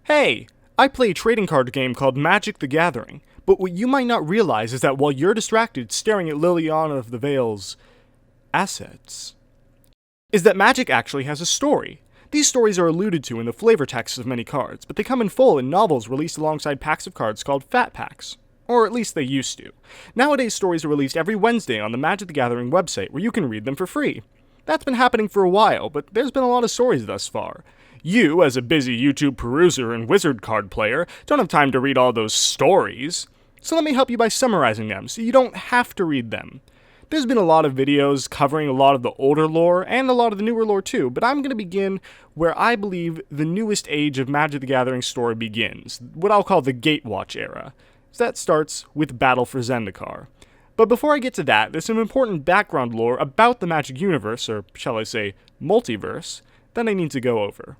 Hey, I play a trading card game called Magic the Gathering, but what you might not realize is that while you're distracted staring at Liliana of the Vale's assets, is that Magic actually has a story. These stories are alluded to in the flavor texts of many cards, but they come in full in novels released alongside packs of cards called Fat Packs. Or at least they used to. Nowadays, stories are released every Wednesday on the Magic the Gathering website, where you can read them for free. That's been happening for a while, but there's been a lot of stories thus far. You, as a busy YouTube peruser and wizard card player, don't have time to read all those stories. So let me help you by summarizing them, so you don't have to read them. There's been a lot of videos covering a lot of the older lore, and a lot of the newer lore too, but I'm going to begin where I believe the newest age of Magic the Gathering story begins, what I'll call the GATEWATCH era. So that starts with Battle for Zendikar. But before I get to that, there's some important background lore about the Magic universe, or shall I say, multiverse, that I need to go over.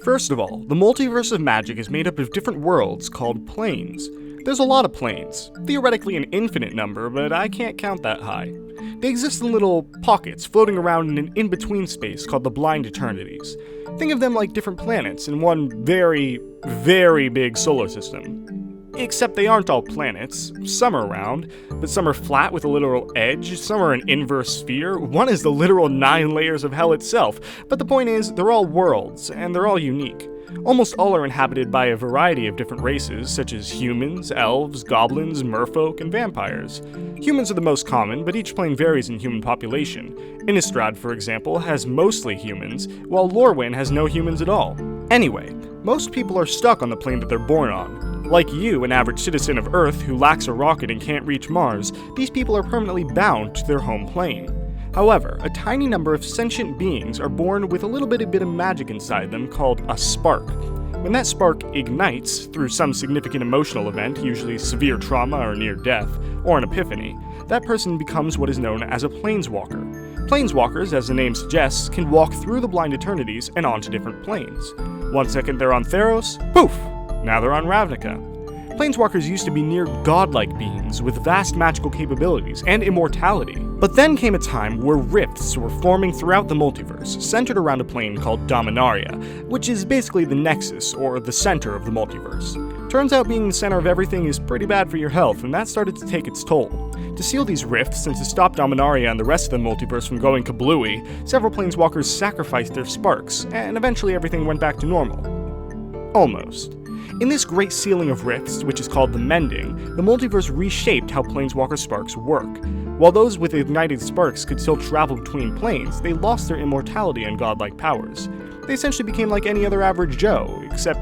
First of all, the multiverse of Magic is made up of different worlds called planes. There's a lot of planes, theoretically an infinite number, but I can't count that high. They exist in little pockets floating around in an in-between space called the Blind Eternities. Think of them like different planets in one very, very big solar system. Except they aren't all planets. Some are round, but some are flat with a literal edge, some are an inverse sphere, one is the literal 9 layers of hell itself, but the point is, they're all worlds, and they're all unique. Almost all are inhabited by a variety of different races, such as humans, elves, goblins, merfolk, and vampires. Humans are the most common, but each plane varies in human population. Innistrad, for example, has mostly humans, while Lorwyn has no humans at all. Anyway, most people are stuck on the plane that they're born on. Like you, an average citizen of Earth who lacks a rocket and can't reach Mars, these people are permanently bound to their home plane. However, a tiny number of sentient beings are born with a little bit of magic inside them called a spark. When that spark ignites through some significant emotional event, usually severe trauma or near death, or an epiphany, that person becomes what is known as a planeswalker. Planeswalkers, as the name suggests, can walk through the Blind Eternities and onto different planes. 1 second they're on Theros, poof! Now they're on Ravnica. Planeswalkers used to be near godlike beings with vast magical capabilities and immortality. But then came a time where rifts were forming throughout the multiverse, centered around a plane called Dominaria, which is basically the nexus, or the center of the multiverse. Turns out being the center of everything is pretty bad for your health, and that started to take its toll. To seal these rifts, and to stop Dominaria and the rest of the multiverse from going kablooey, several planeswalkers sacrificed their sparks, and eventually everything went back to normal. Almost. In this great sealing of rifts, which is called the Mending, the multiverse reshaped how planeswalker sparks work. While those with ignited sparks could still travel between planes, they lost their immortality and godlike powers. They essentially became like any other average Joe, except,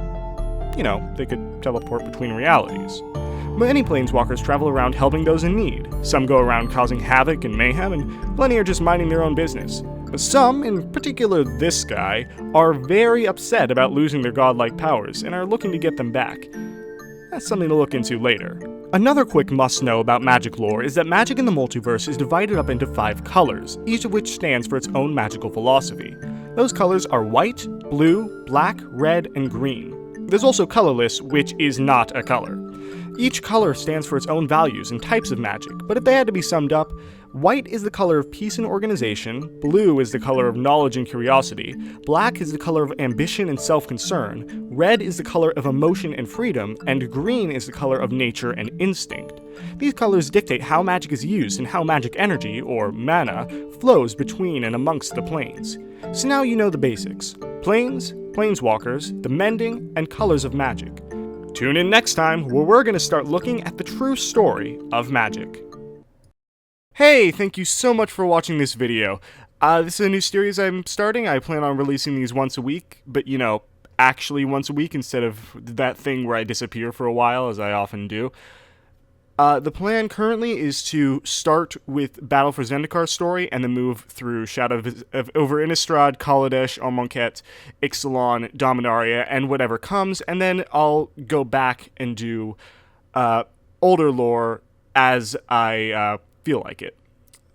they could teleport between realities. Many planeswalkers travel around helping those in need. Some go around causing havoc and mayhem, and plenty are just minding their own business. But some, in particular this guy, are very upset about losing their godlike powers and are looking to get them back. That's something to look into later. Another quick must-know about magic lore is that magic in the multiverse is divided up into 5 colors, each of which stands for its own magical philosophy. Those colors are white, blue, black, red, and green. There's also colorless, which is not a color. Each color stands for its own values and types of magic, but if they had to be summed up, white is the color of peace and organization, blue is the color of knowledge and curiosity, black is the color of ambition and self-concern, red is the color of emotion and freedom, and green is the color of nature and instinct. These colors dictate how magic is used and how magic energy, or mana, flows between and amongst the planes. So now you know the basics: planes, planeswalkers, the mending, and colors of magic. Tune in next time, where we're going to start looking at the true story of magic. Hey, thank you so much for watching this video. This is a new series I'm starting. I plan on releasing these once a week, but actually once a week instead of that thing where I disappear for a while, as I often do. The plan currently is to start with Battle for Zendikar's story and then move through Shadow of over Innistrad, Kaladesh, Amonkhet, Ixalan, Dominaria, and whatever comes, and then I'll go back and do older lore as I feel like it.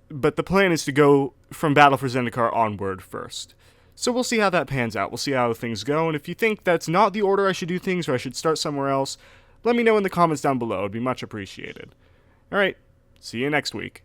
But the plan is to go from Battle for Zendikar onward first. So we'll see how that pans out. We'll see how things go, and if you think that's not the order I should do things or I should start somewhere else, let me know in the comments down below. It'd be much appreciated. Alright, see you next week.